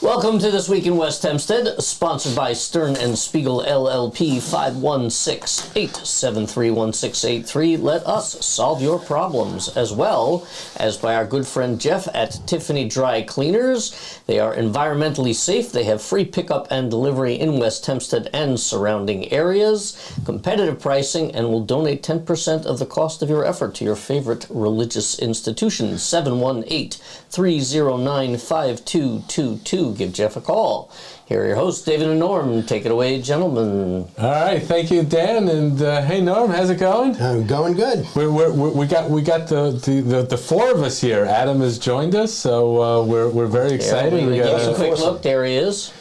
Welcome to This Week in West Hempstead, sponsored by Stern and Spiegel LLP, 516-873-1683. Let us solve your problems, as well as by our good friend Jeff at Tiffany Dry Cleaners. They are environmentally safe. They have free pickup and delivery in West Hempstead and surrounding areas, competitive pricing, and will donate 10% of the cost of your effort to your favorite religious institution. 718-309-5222. Give Jeff a call. Here are your hosts, David and Norm. Take it away, gentlemen. All right, thank you, Dan. And hey, Norm, how's it going? Going good. We got the four of us here. Adam has joined us, so we're very excited. We got a quick look. There he is.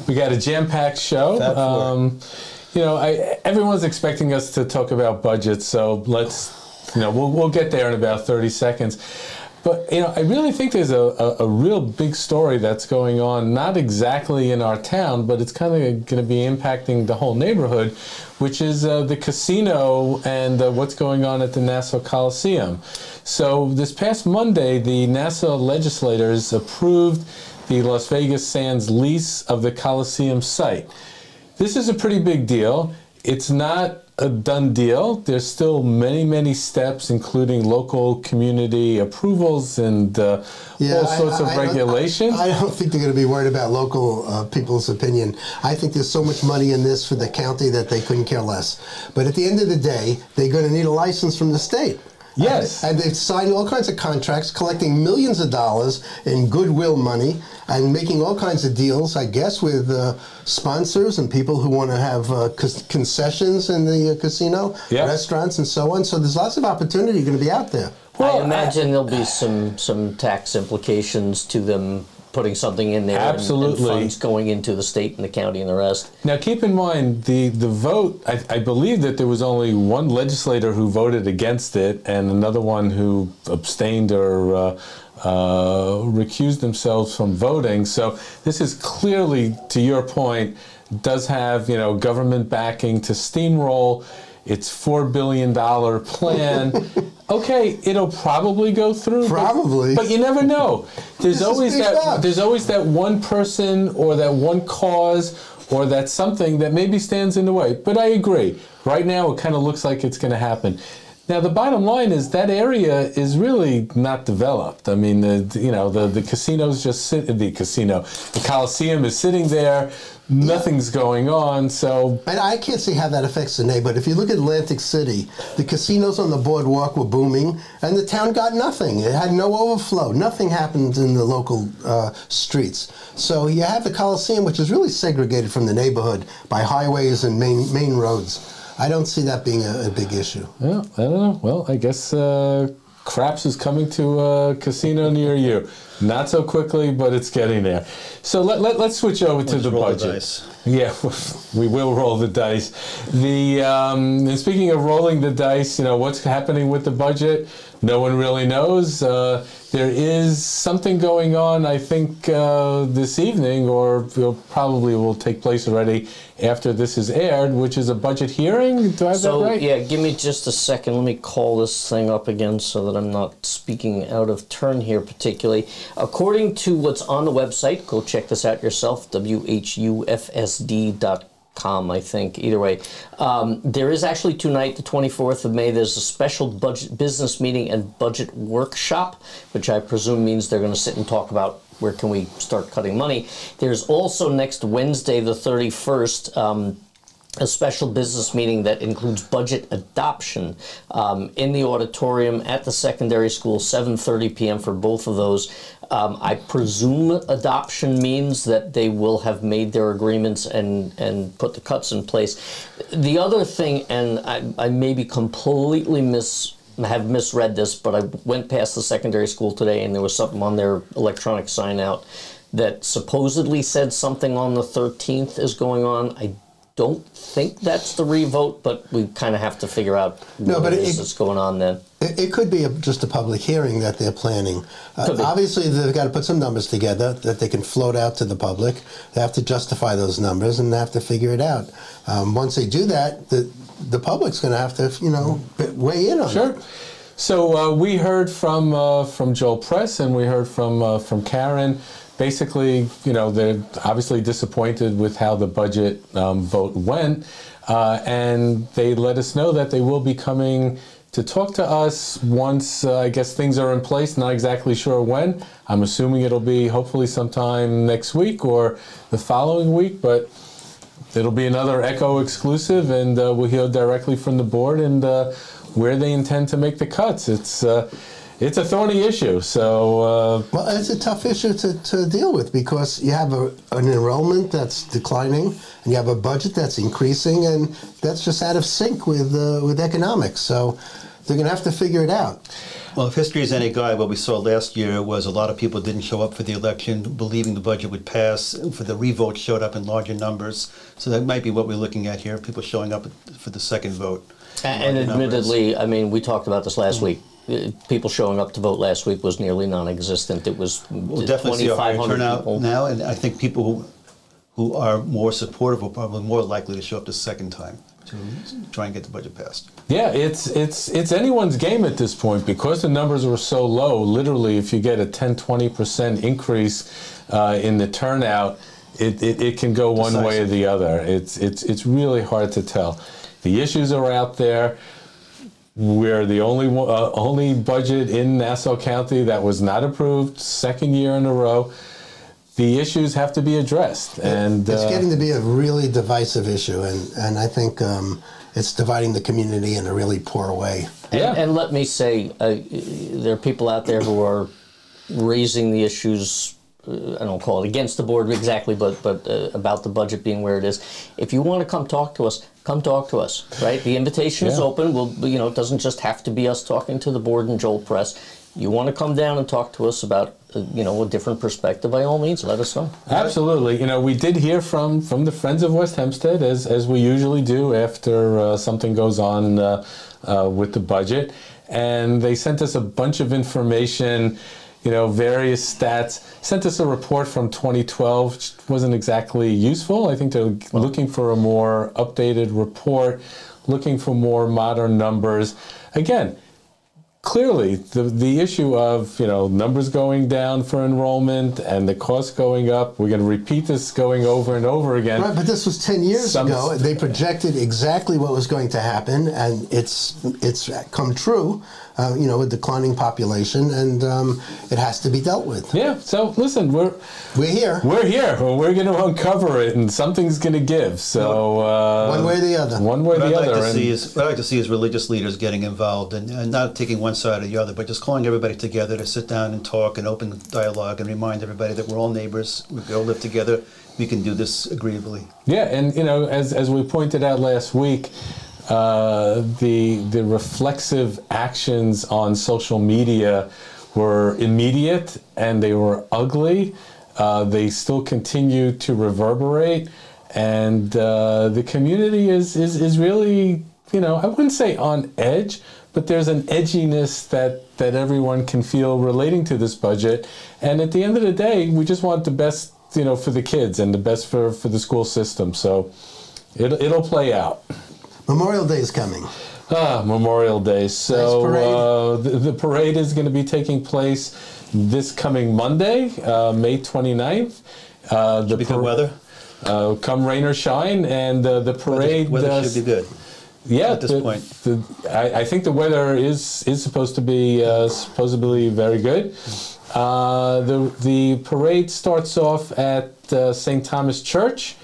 We got a jam-packed show. Everyone's expecting us to talk about budgets, so we'll get there in about 30 seconds. But, I really think there's a real big story that's going on, not exactly in our town, but it's kind of going to be impacting the whole neighborhood, which is the casino and what's going on at the Nassau Coliseum. So this past Monday, the Nassau legislators approved the Las Vegas Sands lease of the Coliseum site. This is a pretty big deal. It's not a done deal. There's still many, many steps, including local community approvals and all sorts of regulations. I don't think they're going to be worried about local people's opinion. I think there's so much money in this for the county that they couldn't care less. But at the end of the day, they're going to need a license from the state. Yes. And they've signed all kinds of contracts, collecting millions of dollars in goodwill money and making all kinds of deals, I guess, with sponsors and people who want to have concessions in the casino, restaurants and so on. So there's lots of opportunity going to be out there. Well, I imagine there'll be some tax implications to them putting something in there. Absolutely. And funds going into the state and the county and the rest. Now, keep in mind, the vote, I believe that there was only one legislator who voted against it and another one who abstained or recused themselves from voting. So this is clearly, to your point, does have, government backing to steamroll its $4 billion plan. Okay, it'll probably go through. Probably. But you never know. There's always that one person or that one cause or that something that maybe stands in the way. But I agree. Right now, it kind of looks like it's going to happen. Now, the bottom line is that area is really not developed. I mean, the casinos just sit in the casino. The Coliseum is sitting there. Nothing's going on, so... And I can't see how that affects the neighborhood. If you look at Atlantic City, the casinos on the boardwalk were booming, and the town got nothing. It had no overflow. Nothing happened in the local streets. So you have the Coliseum, which is really segregated from the neighborhood by highways and main roads. I don't see that being a big issue. Well, I don't know. Well, I guess craps is coming to a casino near you. Not so quickly, but it's getting there. So let's switch over to the budget. Yeah, we will roll the dice. And speaking of rolling the dice, what's happening with the budget? No one really knows. There is something going on, I think, this evening, or probably will take place already after this is aired, which is a budget hearing. Do I have that right? Yeah, give me just a second. Let me call this thing up again so that I'm not speaking out of turn here particularly. According to what's on the website, go check this out yourself, whufsd.com, I think. Either way, there is actually tonight, the 24th of May, there's a special budget business meeting and budget workshop, which I presume means they're going to sit and talk about where can we start cutting money. There's also next Wednesday, the 31st, a special business meeting that includes budget adoption in the auditorium at the secondary school, 7:30 p.m. for both of those. I presume adoption means that they will have made their agreements and put the cuts in place. The other thing, and I may be completely have misread this, but I went past the secondary school today and there was something on their electronic sign out that supposedly said something on the 13th is going on. I don't think that's the revote, but we kind of have to figure out what it is that's going on then. It could be just a public hearing that they're planning. Obviously, they've got to put some numbers together that they can float out to the public. They have to justify those numbers, and they have to figure it out. Once they do that, the public's going to have to, weigh in on it. Sure. So we heard from Joel Press, and we heard from Karen basically, they're obviously disappointed with how the budget vote went, and they let us know that they will be coming to talk to us once, I guess, things are in place. Not exactly sure when. I'm assuming it'll be hopefully sometime next week or the following week, but it'll be another Echo exclusive, and we'll hear directly from the board and where they intend to make the cuts. It's a thorny issue, so... Well, it's a tough issue to deal with because you have an enrollment that's declining and you have a budget that's increasing, and that's just out of sync with economics. So they're going to have to figure it out. Well, if history is any guide, what we saw last year was a lot of people didn't show up for the election, believing the budget would pass. For the revote, showed up in larger numbers. So that might be what we're looking at here, people showing up for the second vote. And admittedly, I mean, we talked about this last week. People showing up to vote last week was nearly non-existent. It was we'll definitely see a higher turnout people now, and I think people who are more supportive are probably more likely to show up the second time to try and get the budget passed. Yeah, it's anyone's game at this point because the numbers were so low. Literally, if you get a 10-20% increase in the turnout, it can go one way or the other. It's really hard to tell. The issues are out there. We're the only budget in Nassau County that was not approved, second year in a row. The issues have to be addressed, and it's getting to be a really divisive issue, and I think it's dividing the community in a really poor way. Yeah. And let me say, there are people out there who are raising the issues. I don't call it against the board exactly, but about the budget being where it is. If you want to come talk to us, come talk to us. Right? The invitation is open. It doesn't just have to be us talking to the board and Joel Press. You want to come down and talk to us about a different perspective, by all means, let us know. Absolutely. We did hear from the Friends of West Hempstead, as we usually do after something goes on with the budget. And they sent us a bunch of information, various stats, sent us a report from 2012, which wasn't exactly useful. I think they're looking for a more updated report, looking for more modern numbers. Again, clearly, the issue of numbers going down for enrollment and the costs going up, we're going to repeat this going over and over again. Right, but this was 10 years ago. They projected exactly what was going to happen, and it's come true. With declining population, and it has to be dealt with. Yeah. So listen, we're here. We're here. We're going to uncover it, and something's going to give. So one way or the other. One way or the other. What I'd like to see is religious leaders getting involved, and not taking one side or the other, but just calling everybody together to sit down and talk and open dialogue, and remind everybody that we're all neighbors. We all live together. We can do this agreeably. Yeah, and as we pointed out last week. The reflexive actions on social media were immediate and they were ugly. They still continue to reverberate, and the community is really, I wouldn't say on edge, but there's an edginess that everyone can feel relating to this budget. And at the end of the day, we just want the best, for the kids and the best for the school system. So it'll play out. Memorial Day is coming. Memorial Day. So nice the parade is going to be taking place this coming Monday, May 29th. Should be good weather. Come rain or shine, and the parade... Weather should be good. Yeah, at this point. I think the weather is supposed to be supposedly very good. The parade starts off at St. Thomas Church.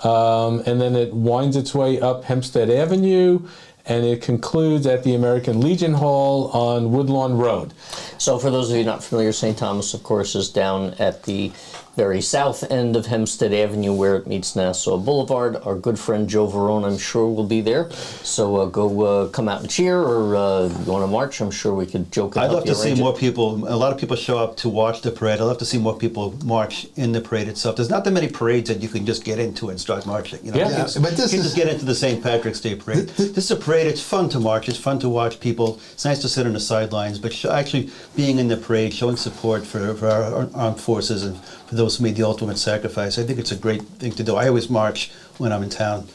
And then it winds its way up Hempstead Avenue, and it concludes at the American Legion Hall on Woodlawn Road. So for those of you not familiar, St. Thomas, of course, is down at the very south end of Hempstead Avenue where it meets Nassau Boulevard. Our good friend Joe Verone, I'm sure, will be there. So go come out and cheer, or you want to march. I'm sure we could joke. I'd love to see more people. A lot of people show up to watch the parade. I'd love to see more people march in the parade itself. There's not that many parades that you can just get into and start marching. But this you can just get into the St. Patrick's Day parade. This is a parade. It's fun to march. It's fun to watch people. It's nice to sit on the sidelines, but actually being in the parade, showing support for our armed forces and for those who made the ultimate sacrifice. I think it's a great thing to do. I always march when I'm in town.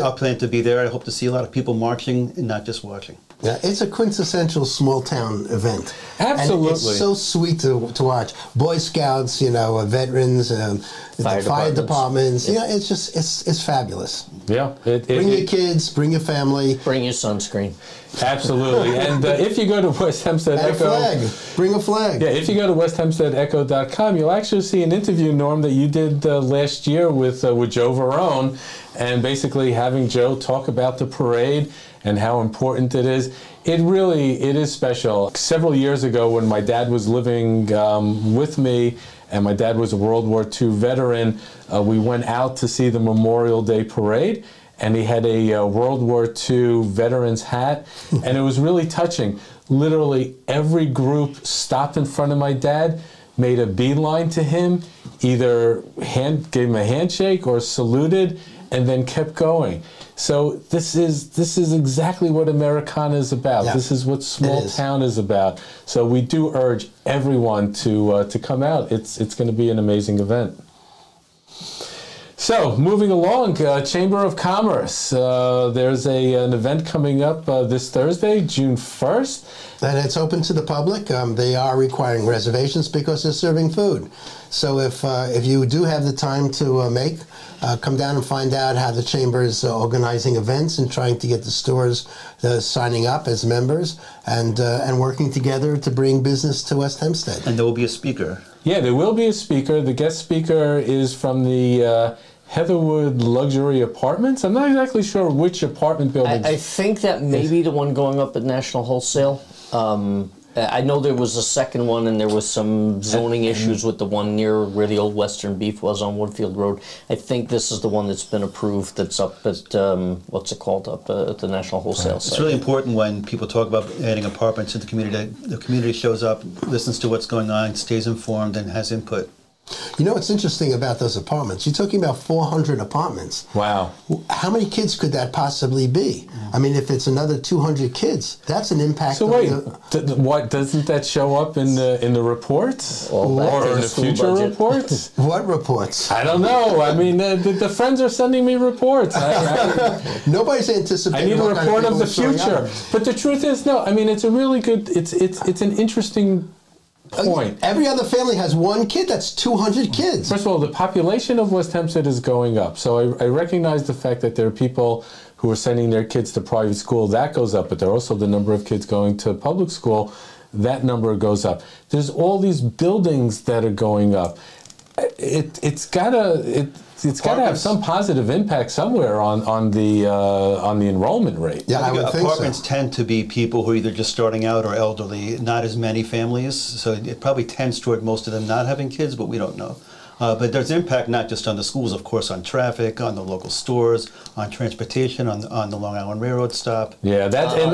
I'll plan to be there. I hope to see a lot of people marching and not just watching. Yeah, it's a quintessential small town event. Absolutely. And it's so sweet to watch. Boy Scouts, veterans, the fire departments. Yep. It's fabulous. Yeah. Bring your kids, bring your family. Bring your sunscreen. Absolutely. And if you go to West Hempstead And Echo... a flag. Bring a flag. Yeah, if you go to westhempsteadecho.com, you'll actually see an interview, Norm, that you did last year with Joe Verone, and basically having Joe talk about the parade and how important it is. It is special. Several years ago when my dad was living with me, and my dad was a World War II veteran, we went out to see the Memorial Day parade, and he had a World War II veteran's hat, and it was really touching. Literally every group stopped in front of my dad, made a beeline to him, either gave him a handshake or saluted, and then kept going. So this is exactly what Americana is about. Yeah, this is what small town is about. So we do urge everyone to come out. It's going to be an amazing event. So, moving along, Chamber of Commerce. There's an event coming up this Thursday, June 1st. And it's open to the public. They are requiring reservations because they're serving food. So if you do have the time to come down and find out how the Chamber is organizing events and trying to get the stores signing up as members and working together to bring business to West Hempstead. And there will be a speaker. Yeah, there will be a speaker. The guest speaker is from the Heatherwood Luxury Apartments. I'm not exactly sure which apartment building. I think that may be the one going up at National Wholesale. I know there was a second one, and there was some zoning issues with the one near where the old Western Beef was on Woodfield Road. I think this is the one that's been approved that's up at, what's it called, up at the National Wholesale site. It's really important when people talk about adding apartments to the community, the community shows up, listens to what's going on, stays informed, and has input. You know what's interesting about those apartments? You're talking about 400 apartments. Wow. How many kids could that possibly be? I mean, if it's another 200 kids, that's an impact. So wait, what doesn't that show up in the reports or in the future reports? What reports? I don't know. I mean, the friends are sending me reports. Nobody's anticipating. I need a report of the future. But the truth is, no. I mean, it's a really good. It's an interesting point. Every other family has one kid. That's 200 kids. First of all, the population of West Hempstead is going up. So I recognize the fact that there are people who are sending their kids to private school. That goes up. But there are also the number of kids going to public school. That number goes up. There's all these buildings that are going up. It's got to have some positive impact somewhere on the enrollment rate. Yeah, I would think apartments so. tend to be people who are either just starting out or elderly, not as many families. So it probably tends toward most of them not having kids, but we don't know. But there's impact not just on the schools, of course, on traffic, on the local stores, on transportation, on the Long Island Railroad stop. Yeah, that's a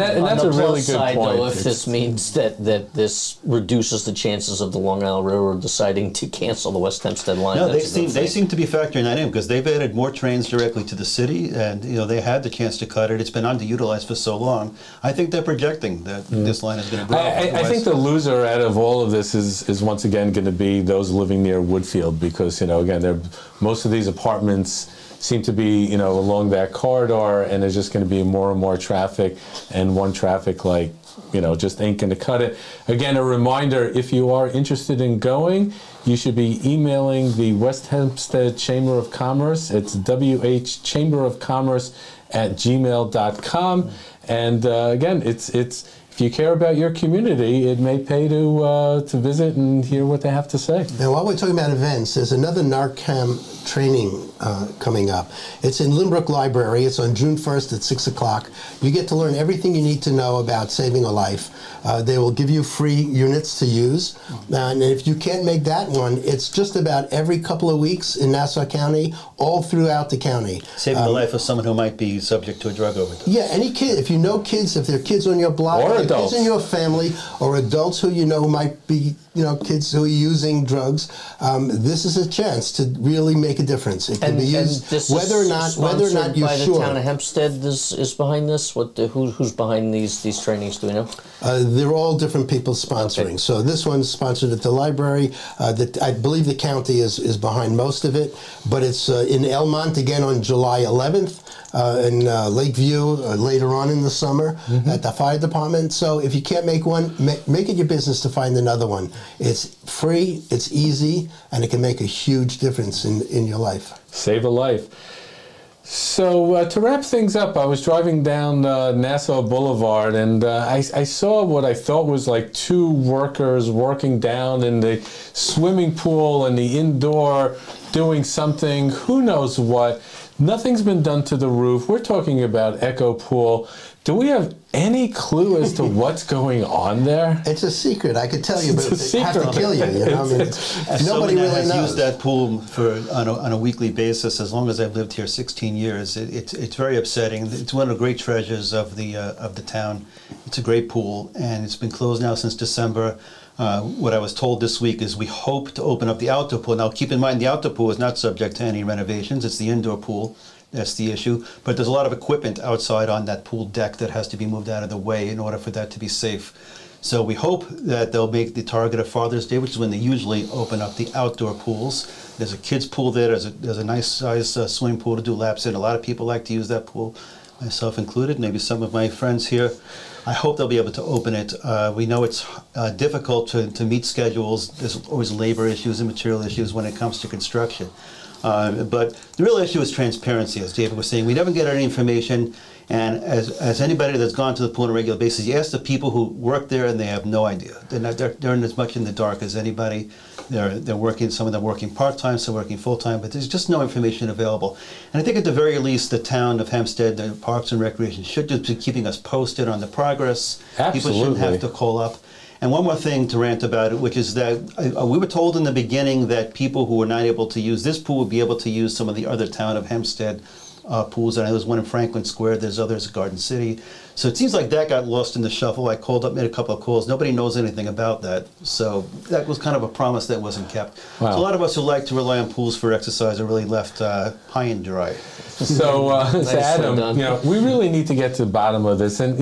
really good side, point. Though, if this means that this reduces the chances of the Long Island Railroad deciding to cancel the West Hempstead line. No, they seem to be factoring that in because they've added more trains directly to the city, and they had the chance to cut it. It's been underutilized for so long. I think they're projecting that this line is going to grow. I think the loser out of all of this is once again going to be those living near Woodfield because again most of these apartments seem to be along that corridor, and there's just going to be more and more traffic, and one traffic light just ain't going to cut it. Again, a reminder, if you are interested in going, you should be emailing the West Hempstead Chamber of Commerce. It's whchamberofcommerce@gmail.com. And again, it's if you care about your community, it may pay to visit and hear what they have to say. Now, while we're talking about events, there's another NARCAM training coming up. It's in Lynbrook Library. It's on June 1st at 6 o'clock. You get to learn everything you need to know about saving a life. They will give you free units to use. And if you can't make that one, it's just about every couple of weeks in Nassau County, all throughout the county. Saving the life of someone who might be subject to a drug overdose. Yeah, any kid. If you know kids, if there are kids on your block. Or adults. Kids in your family or adults who you know who might be, kids who are using drugs, this is a chance to really make a difference. It can be used this whether or not you're by sure. The town of Hempstead is behind this. Who's behind these trainings? Do we know? They're all different people sponsoring. Okay. So this one's sponsored at the library. I believe the county is behind most of it, but it's in Elmont again on July 11th, in Lakeview later on in the summer at the fire department. So if you can't make one, make it your business to find another one. It's free, it's easy, and it can make a huge difference in your life. Save a life. So to wrap things up, I was driving down Nassau Boulevard, and I saw what I thought was like two workers working down in the swimming pool and the indoor doing something, who knows what. Nothing's been done to the roof. We're talking about Echo Pool. Do we have any clue as to what's going on there? It's a secret, I could tell you, but It's it have to kill you. As Nobody someone that really has knows. used that pool on a weekly basis, as long as I've lived here 16 years, it's very upsetting. It's one of the great treasures of the town. It's a great pool, and it's been closed now since December. What I was told this week is we hope to open up the outdoor pool. Now, keep in mind, the outdoor pool is not subject to any renovations. It's the indoor pool. That's the issue. But there's a lot of equipment outside on that pool deck that has to be moved out of the way in order for that to be safe. So we hope that they'll make the target of Father's Day, which is when they usually open up the outdoor pools. There's a kids' pool there. There's a nice size swimming pool to do laps in. A lot of people like to use that pool, myself included, maybe some of my friends here. I hope they'll be able to open it. We know it's difficult to meet schedules. There's always labor issues and material issues when it comes to construction. But the real issue is transparency, as David was saying. We never get any information, and as anybody that's gone to the pool on a regular basis, you ask the people who work there, and they have no idea. They're as much in the dark as anybody. They're working. Some of them working part-time, some working full-time, but there's just no information available. And I think at the very least, the town of Hempstead, the Parks and Recreation, should just be keeping us posted on the progress. Absolutely. People shouldn't have to call up. And one more thing to rant about it, which is that we were told in the beginning that people who were not able to use this pool would be able to use some of the other town of Hempstead pools. And there's one in Franklin Square, there's others at Garden City. So it seems like that got lost in the shuffle. I called up, made a couple of calls. Nobody knows anything about that. So that was kind of a promise that wasn't kept. Wow. So a lot of us who like to rely on pools for exercise are really left high and dry. So, Adam, we really need to get to the bottom of this. And,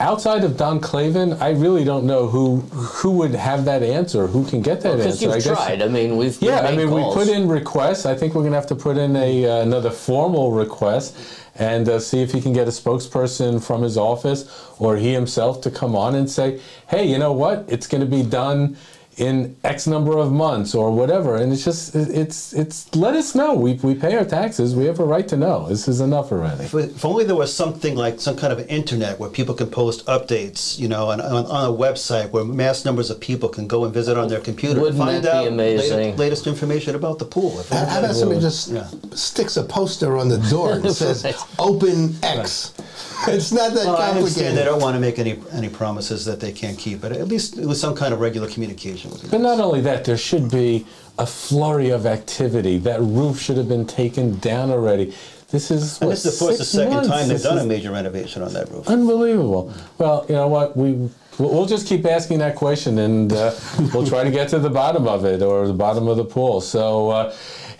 outside of Don Clavin, I really don't know who would have that answer, who can get that answer. Because you've tried. I mean, we've we calls. put in requests. I think we're going to have to put in another formal request and see if he can get a spokesperson from his office or he himself to come on and say, hey, you know what? It's going to be done in X number of months or whatever. And it's let us know. We pay our taxes. We have a right to know. This is enough already. If only there was something like some kind of internet where people can post updates, on a website where mass numbers of people can go and visit on their computer and find that out be amazing? latest information about the pool. How about somebody just sticks a poster on the door and says, "Open X." It's not that I understand complicated. they don't want to make any promises that they can't keep, but at least with some kind of regular communication. But not only that, there should be a flurry of activity. That roof should have been taken down already. This is And this is, of course, the second months. time they've This done is a major renovation on that roof. Unbelievable. Well, you know what? We'll just keep asking that question, and we'll try to get to the bottom of it, or the bottom of the pool. So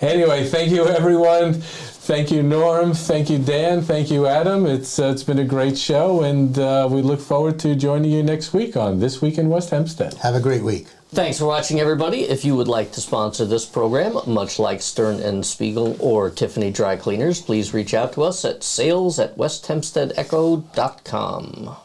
anyway, thank you, everyone. Thank you, Norm. Thank you, Dan. Thank you, Adam. It's been a great show, and we look forward to joining you next week on This Week in West Hempstead. Have a great week. Thanks for watching, everybody. If you would like to sponsor this program, much like Stern and Spiegel or Tiffany Dry Cleaners, please reach out to us at sales@westhempsteadecho.com.